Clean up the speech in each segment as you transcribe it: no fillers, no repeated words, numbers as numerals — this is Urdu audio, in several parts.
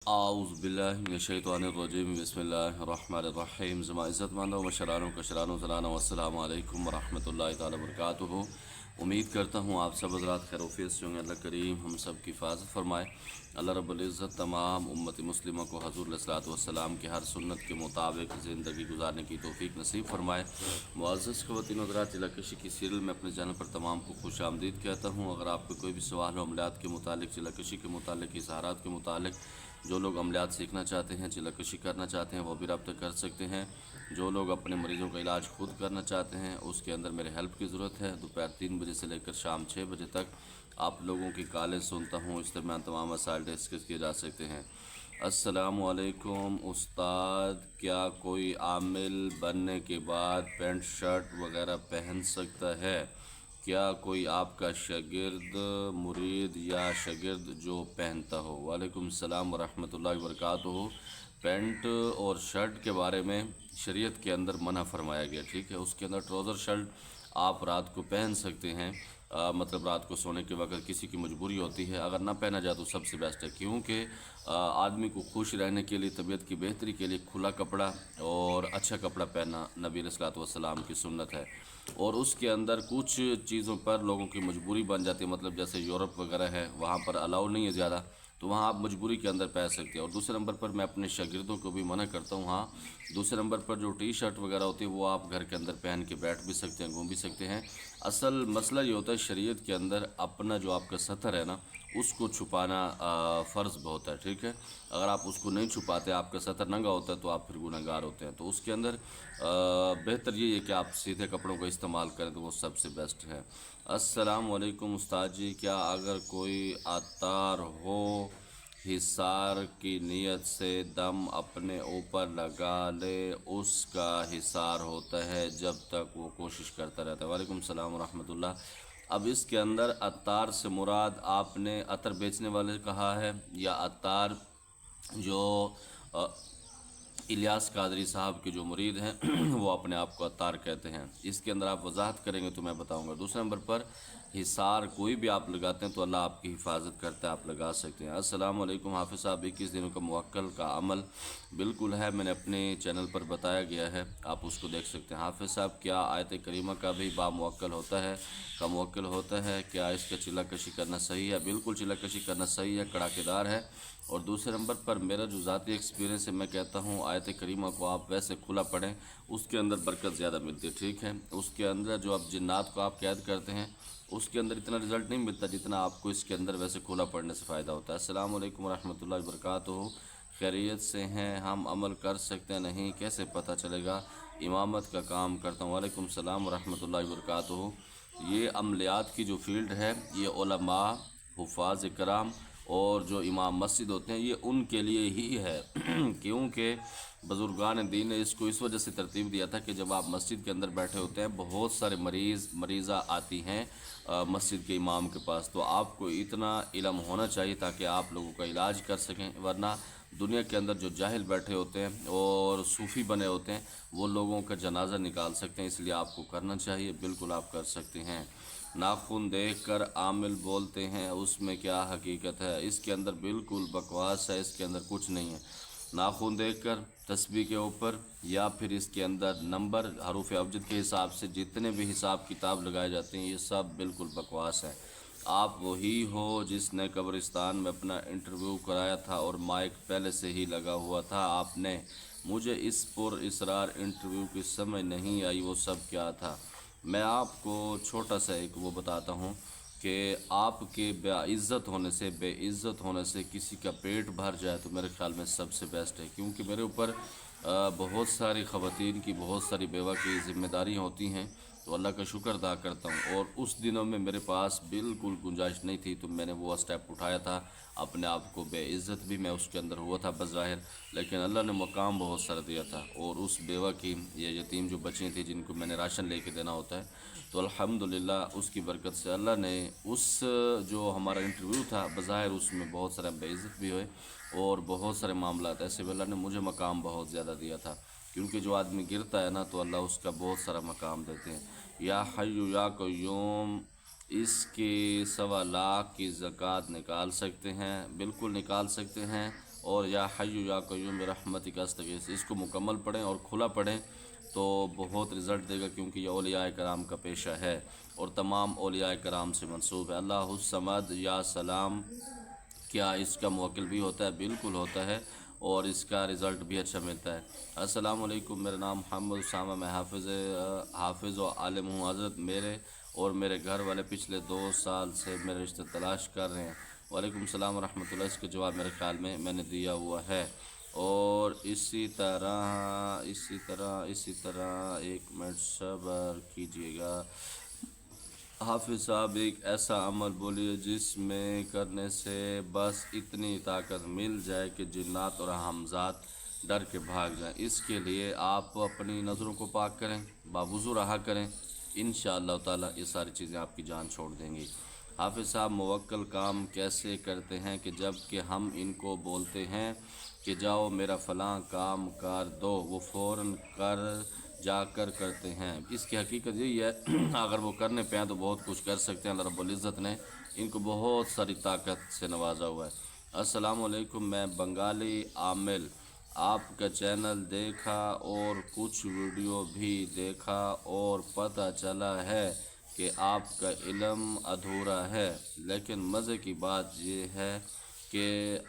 اعوذ باللہ من الشیطان الرجیم بسم اللہ الرحمن الرحیم زما عزت مندوں مشرانوں کشرانوں زنانوں والسلام علیکم ورحمۃ اللہ تعالی وبرکاتہ۔ امید کرتا ہوں آپ سب حضرات خیر وفیت سے ہوں گے۔ اللہ کریم ہم سب کی حفاظت فرمائے۔ اللہ رب العزت تمام امت مسلمہ کو حضور علیہ الصلوۃ والسلام کے ہر سنت کے مطابق زندگی گزارنے کی توفیق نصیب فرمائے۔ معزز خواتین و حضرات، چلکشی کی سیریل میں اپنے چینل پر تمام کو خوش آمدید کہتا ہوں۔ اگر آپ کو کوئی بھی سوال ہو عملیات کے متعلق، چلکشی کے متعلق، اظہارات کے متعلق، جو لوگ عملیات سیکھنا چاہتے ہیں، چلکشی کرنا چاہتے ہیں، وہ بھی رابطہ کر سکتے ہیں۔ جو لوگ اپنے مریضوں کا علاج خود کرنا چاہتے ہیں، اس کے اندر میرے ہیلپ کی ضرورت ہے۔ دوپہر 3 بجے سے لے کر شام 6 بجے تک آپ لوگوں کی کالیں سنتا ہوں۔ اس درمیان تمام مسائل ڈسکس کیے جا سکتے ہیں۔ السلام علیکم استاد، کیا کوئی عامل بننے کے بعد پینٹ شرٹ وغیرہ پہن سکتا ہے؟ کیا کوئی آپ کا شاگرد، مرید یا شاگرد جو پہنتا ہو؟ وعلیکم السلام ورحمۃ اللہ وبرکاتہ۔ پینٹ اور شرٹ کے بارے میں شریعت کے اندر منع فرمایا گیا، ٹھیک ہے۔ اس کے اندر ٹراؤزر شرٹ آپ رات کو پہن سکتے ہیں، مطلب رات کو سونے کے وقت کسی کی مجبوری ہوتی ہے، اگر نہ پہنا جائے تو سب سے بیسٹ ہے، کیونکہ آدمی کو خوش رہنے کے لیے، طبیعت کی بہتری کے لیے کھلا کپڑا اور اچھا کپڑا پہننا نبی علیہ الصلوۃ والسلام کی سنت ہے۔ اور اس کے اندر کچھ چیزوں پر لوگوں کی مجبوری بن جاتی ہے، مطلب جیسے یورپ وغیرہ ہے، وہاں پر الاؤ نہیں ہے زیادہ، تو وہاں آپ مجبوری کے اندر پہن سکتے ہیں۔ اور دوسرے نمبر پر میں اپنے شاگردوں کو بھی منع کرتا ہوں، ہاں دوسرے نمبر پر جو ٹی شرٹ وغیرہ ہوتی ہے وہ آپ گھر کے اندر پہن کے بیٹھ بھی سکتے ہیں، گھوم بھی سکتے ہیں۔ اصل مسئلہ یہ ہوتا ہے شریعت کے اندر اپنا جو آپ کا سطر ہے نا، اس کو چھپانا فرض بہت ہے، ٹھیک ہے۔ اگر آپ اس کو نہیں چھپاتے، آپ کا سطر ننگا ہوتا ہے، تو آپ پھر گناہ گار ہوتے ہیں۔ تو اس کے اندر بہتر یہ ہے کہ آپ سیدھے کپڑوں کا استعمال کریں، تو وہ سب سے بیسٹ ہے۔ السلام علیکم استاد جی، کیا اگر کوئی عطار ہو، حصار کی نیت سے دم اپنے اوپر لگا لے، اس کا حصار ہوتا ہے جب تک وہ کوشش کرتا رہتا ہے؟ وعلیکم السلام ورحمۃ اللہ۔ اب اس کے اندر عطار سے مراد آپ نے عطر بیچنے والے کہا ہے، یا عطار جو الیاس قادری صاحب کے جو مرید ہیں وہ اپنے آپ کو عطار کہتے ہیں؟ اس کے اندر آپ وضاحت کریں گے تو میں بتاؤں گا۔ دوسرے نمبر پر حصار کوئی بھی آپ لگاتے ہیں تو اللہ آپ کی حفاظت کرتا ہے، آپ لگا سکتے ہیں۔ السلام علیکم حافظ صاحب، 21 دنوں کا موکل کا عمل بالکل ہے، میں نے اپنے چینل پر بتایا گیا ہے، آپ اس کو دیکھ سکتے ہیں۔ حافظ صاحب، کیا آیت کریمہ کا بھی با موکل ہوتا ہے، کا موکل ہوتا ہے؟ کیا اس کا چلہ کشی کرنا صحیح ہے؟ بالکل چلہ کشی کرنا صحیح ہے، کڑاکے دار ہے۔ اور دوسرے نمبر پر میرا جو ذاتی ایکسپیرینس ہے، میں کہتا ہوں آیت کریمہ کو آپ ویسے کھلا پڑھیں، اس کے اندر برکت زیادہ ملتی ہے، ٹھیک ہے۔ اس کے اندر جو آپ جنات کو آپ قید کرتے ہیں، اس کے اندر اتنا رزلٹ نہیں ملتا جتنا آپ کو اس کے اندر ویسے کھلا پڑھنے سے فائدہ ہوتا ہے۔ السلام علیکم ورحمۃ اللہ وبرکاتہ، خیریت سے ہیں؟ ہم عمل کر سکتے نہیں، کیسے پتہ چلے گا؟ امامت کا کام کرتا ہوں۔ وعلیکم السلام ورحمۃ اللہ وبرکاتہ۔ یہ عملیات کی جو فیلڈ ہے، یہ علماء، حفاظ کرام اور جو امام مسجد ہوتے ہیں، یہ ان کے لیے ہی ہے کیونکہ بزرگان دین نے اس کو اس وجہ سے ترتیب دیا تھا کہ جب آپ مسجد کے اندر بیٹھے ہوتے ہیں، بہت سارے مریضہ آتی ہیں مسجد کے امام کے پاس، تو آپ کو اتنا علم ہونا چاہیے تاکہ آپ لوگوں کا علاج کر سکیں، ورنہ دنیا کے اندر جو جاہل بیٹھے ہوتے ہیں اور صوفی بنے ہوتے ہیں، وہ لوگوں کا جنازہ نکال سکتے ہیں، اس لیے آپ کو کرنا چاہیے، بالکل آپ کر سکتے ہیں۔ ناخن دیکھ کر عامل بولتے ہیں، اس میں کیا حقیقت ہے؟ اس کے اندر بالکل بکواس ہے، اس کے اندر کچھ نہیں ہے۔ ناخن دیکھ کر تسبیح کے اوپر یا پھر اس کے اندر نمبر حروف ابجد کے حساب سے جتنے بھی حساب کتاب لگائے جاتے ہیں، یہ سب بالکل بکواس ہے۔ آپ وہی ہو جس نے قبرستان میں اپنا انٹرویو کرایا تھا اور مائک پہلے سے ہی لگا ہوا تھا؟ آپ نے مجھے اس پر اصرار انٹرویو کی سمجھ نہیں آئی، وہ سب کیا تھا؟ میں آپ کو چھوٹا سا ایک وہ بتاتا ہوں کہ آپ کے بے عزت ہونے سے کسی کا پیٹ بھر جائے تو میرے خیال میں سب سے بیسٹ ہے، کیونکہ میرے اوپر بہت ساری خواتین کی، بہت ساری بیوہ کی ذمہ داریاں ہوتی ہیں، تو اللہ کا شکر ادا کرتا ہوں۔ اور اس دنوں میں میرے پاس بالکل گنجائش نہیں تھی، تو میں نے وہ اسٹیپ اٹھایا تھا، اپنے آپ کو بے عزت بھی میں اس کے اندر ہوا تھا بظاہر، لیکن اللہ نے مقام بہت سارا دیا تھا۔ اور اس بیوہ کی، یہ یتیم جو بچیں تھیں جن کو میں نے راشن لے کے دینا ہوتا ہے، تو الحمدللہ اس کی برکت سے اللہ نے اس جو ہمارا انٹرویو تھا، بظاہر اس میں بہت سارے بے عزت بھی ہوئے اور بہت سارے معاملات ایسے بھی، اللہ نے مجھے مقام بہت زیادہ دیا تھا، کیونکہ جو آدمی گرتا ہے نا تو اللہ اس کا بہت سارا مقام دیتے ہیں۔ یا حی یا قیوم، اس کی 1.25 لاکھ کی زکوٰۃ نکال سکتے ہیں؟ بالکل نکال سکتے ہیں، اور یا حی یا قیوم برحمتک استغیث، اس کو مکمل پڑھیں اور کھلا پڑھیں تو بہت رزلٹ دے گا، کیونکہ یہ اولیاء کرام کا پیشہ ہے اور تمام اولیاء کرام سے منسوب ہے۔ اللہ الصمد یا سلام، کیا اس کا موکل بھی ہوتا ہے؟ بالکل ہوتا ہے، اور اس کا رزلٹ بھی اچھا ملتا ہے۔ السلام علیکم، میرا نام محمد اسامہ، میں حافظ و عالم ہوں حضرت۔ میرے اور میرے گھر والے پچھلے 2 سال سے میرے رشتے تلاش کر رہے ہیں۔ وعلیکم السلام ورحمۃ اللہ، اس کا جواب میرے خیال میں نے دیا ہوا ہے۔ اور اسی طرح 1 منٹ صبر کیجیے گا۔ حافظ صاحب، ایک ایسا عمل بولیے جس میں کرنے سے بس اتنی طاقت مل جائے کہ جنات اور حمزات ڈر کے بھاگ جائیں۔ اس کے لیے آپ اپنی نظروں کو پاک کریں، باوضو رہا کریں، انشاءاللہ تعالی یہ ساری چیزیں آپ کی جان چھوڑ دیں گی۔ حافظ صاحب، موکل کام کیسے کرتے ہیں کہ جب کہ ہم ان کو بولتے ہیں کہ جاؤ میرا فلاں کام کر دو، وہ فوراً جا کر کرتے ہیں؟ اس کی حقیقت یہی ہے اگر وہ کرنے پہ ہیں تو بہت کچھ کر سکتے ہیں۔ اللہ رب العزت نے ان کو بہت ساری طاقت سے نوازا ہوا ہے۔ السلام علیکم، میں بنگالی عامل، آپ کا چینل دیکھا اور کچھ ویڈیو بھی دیکھا اور پتہ چلا ہے کہ آپ کا علم ادھورا ہے، لیکن مزے کی بات یہ ہے کہ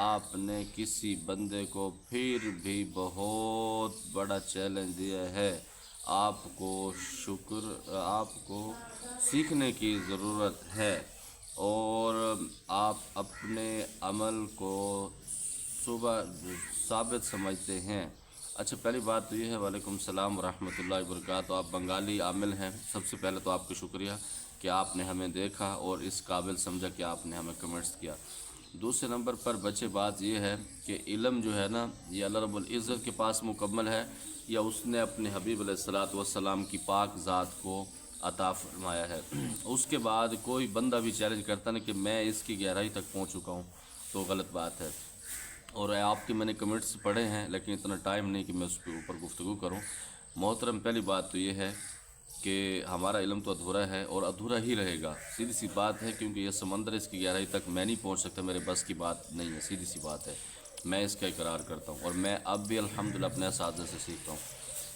آپ نے کسی بندے کو پھر بھی بہت بڑا چیلنج دیا ہے۔ آپ کو سیکھنے کی ضرورت ہے اور آپ اپنے عمل کو ثابت سمجھتے ہیں۔ اچھا، پہلی بات تو یہ ہے، وعلیکم السلام ورحمۃ اللہ وبرکاتہ، آپ بنگالی عامل ہیں۔ سب سے پہلے تو آپ کو شکریہ کہ آپ نے ہمیں دیکھا اور اس قابل سمجھا کہ آپ نے ہمیں کمنٹس کیا۔ دوسرے نمبر پر بچے بات یہ ہے کہ علم جو ہے نا، یہ اللہ رب العزت کے پاس مکمل ہے یا اس نے اپنے حبیب علیہ الصلاۃ والسلام کی پاک ذات کو عطا فرمایا ہے۔ اس کے بعد کوئی بندہ بھی چیلنج کرتا نا کہ میں اس کی گہرائی تک پہنچ چکا ہوں، تو غلط بات ہے۔ اور آپ کے میں نے کمنٹس پڑھے ہیں لیکن اتنا ٹائم نہیں کہ میں اس کے اوپر گفتگو کروں۔ محترم، پہلی بات تو یہ ہے کہ ہمارا علم تو ادھورا ہے اور ادھورا ہی رہے گا، سیدھی سی بات ہے، کیونکہ یہ سمندر اس کی گہرائی تک میں نہیں پہنچ سکتا، میرے بس کی بات نہیں ہے، سیدھی سی بات ہے۔ میں اس کا اقرار کرتا ہوں اور میں اب بھی الحمدللہ اپنے اساتذہ سے سیکھتا ہوں۔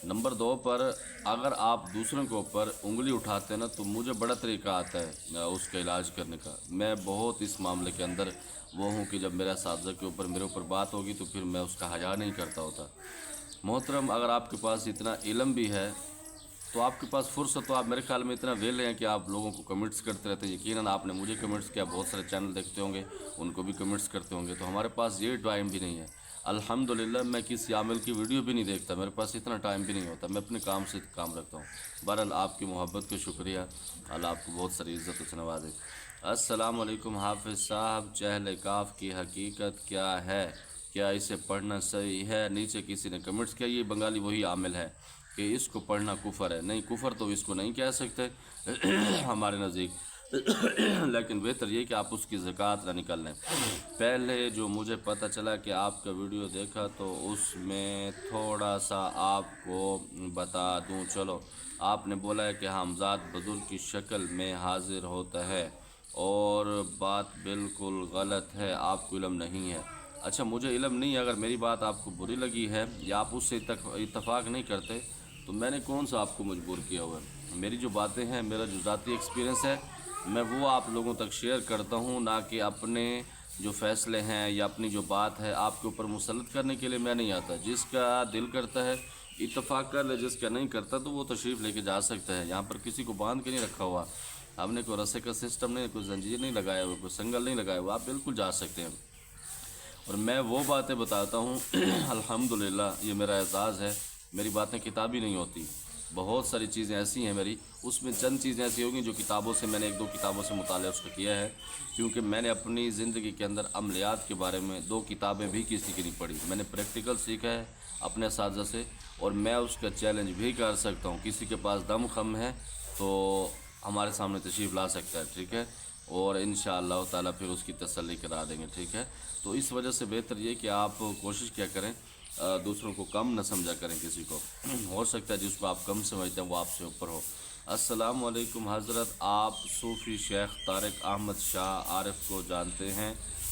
نمبر 2 پر اگر آپ دوسروں کے اوپر انگلی اٹھاتے ہیں نا، تو مجھے بڑا طریقہ آتا ہے اس کا علاج کرنے کا۔ میں بہت اس معاملے کے اندر وہ ہوں کہ جب میرے اساتذہ کے اوپر میرے اوپر بات ہوگی تو پھر میں اس کا حیا نہیں کرتا ہوتا۔ محترم، اگر آپ کے پاس اتنا علم بھی ہے تو آپ کے پاس فرصت، تو آپ میرے خیال میں اتنا ویلے ہیں کہ آپ لوگوں کو کمنٹس کرتے رہتے ہیں۔ یقیناً آپ نے مجھے کمنٹس کیا، بہت سارے چینل دیکھتے ہوں گے، ان کو بھی کمنٹس کرتے ہوں گے، تو ہمارے پاس یہ ٹائم بھی نہیں ہے۔ الحمدللہ میں کسی عامل کی ویڈیو بھی نہیں دیکھتا، میرے پاس اتنا ٹائم بھی نہیں ہوتا، میں اپنے کام سے کام رکھتا ہوں۔ بہرحال آپ کی محبت کا شکریہ، اللہ آپ کو بہت ساری عزت سے نوازے۔ السلام علیکم حافظ صاحب، چہل کاف کی حقیقت کیا ہے؟ کیا اسے پڑھنا صحیح ہے؟ نیچے کسی نے کمنٹس کیا، یہ بنگالی وہی عامل ہے کہ اس کو پڑھنا کفر ہے۔ نہیں، کفر تو اس کو نہیں کہہ سکتے ہمارے نزدیک، لیکن بہتر یہ کہ آپ اس کی زکوٰۃ نہ نکل لیں۔ پہلے جو مجھے پتہ چلا کہ آپ کا ویڈیو دیکھا تو اس میں تھوڑا سا آپ کو بتا دوں۔ چلو، آپ نے بولا ہے کہ حمزات بزرگ کی شکل میں حاضر ہوتا ہے اور بات بالکل غلط ہے، آپ کو علم نہیں ہے۔ اچھا، مجھے علم نہیں ہے، اگر میری بات آپ کو بری لگی ہے یا آپ اس سے اتفاق نہیں کرتے تو میں نے کون سا آپ کو مجبور کیا ہوا ہے؟ میری جو باتیں ہیں، میرا جو ذاتی ایکسپیرینس ہے، میں وہ آپ لوگوں تک شیئر کرتا ہوں، نہ کہ اپنے جو فیصلے ہیں یا اپنی جو بات ہے آپ کے اوپر مسلط کرنے کے لیے میں نہیں آتا۔ جس کا دل کرتا ہے اتفاق کر لے، جس کا نہیں کرتا تو وہ تشریف لے کے جا سکتا ہے۔ یہاں پر کسی کو باندھ کے نہیں رکھا ہوا، ہم نے کوئی رسے کا سسٹم نہیں، کوئی زنجیر نہیں لگایا ہوا، کوئی سنگل نہیں لگایا ہوا، آپ بالکل جا سکتے ہیں۔ اور میں وہ باتیں بتاتا ہوں الحمدللہ، یہ میرا اعزاز ہے، میری باتیں کتابی نہیں ہوتی، بہت ساری چیزیں ایسی ہیں میری، اس میں چند چیزیں ایسی ہوگی جو کتابوں سے میں نے 1-2 کتابوں سے مطالعہ اس کا کیا ہے، کیونکہ میں نے اپنی زندگی کے اندر عملیات کے بارے میں 2 کتابیں بھی کسی کی نہیں پڑھی، میں نے پریکٹیکل سیکھا ہے اپنے اساتذہ سے، اور میں اس کا چیلنج بھی کر سکتا ہوں۔ کسی کے پاس دم خم ہے تو ہمارے سامنے تشریف لا سکتا ہے، ٹھیک ہے، اور انشاءاللہ تعالیٰ پھر اس کی تسلی کرا دیں گے، ٹھیک ہے۔ تو اس وجہ سے بہتر یہ کہ آپ کوشش کیا کریں، دوسروں کو کم نہ سمجھا کریں، کسی کو ہو سکتا ہے جس کو آپ کم سمجھتے ہیں وہ آپ سے اوپر ہو۔ السلام علیکم حضرت، آپ صوفی شیخ طارق احمد شاہ عارف کو جانتے ہیں؟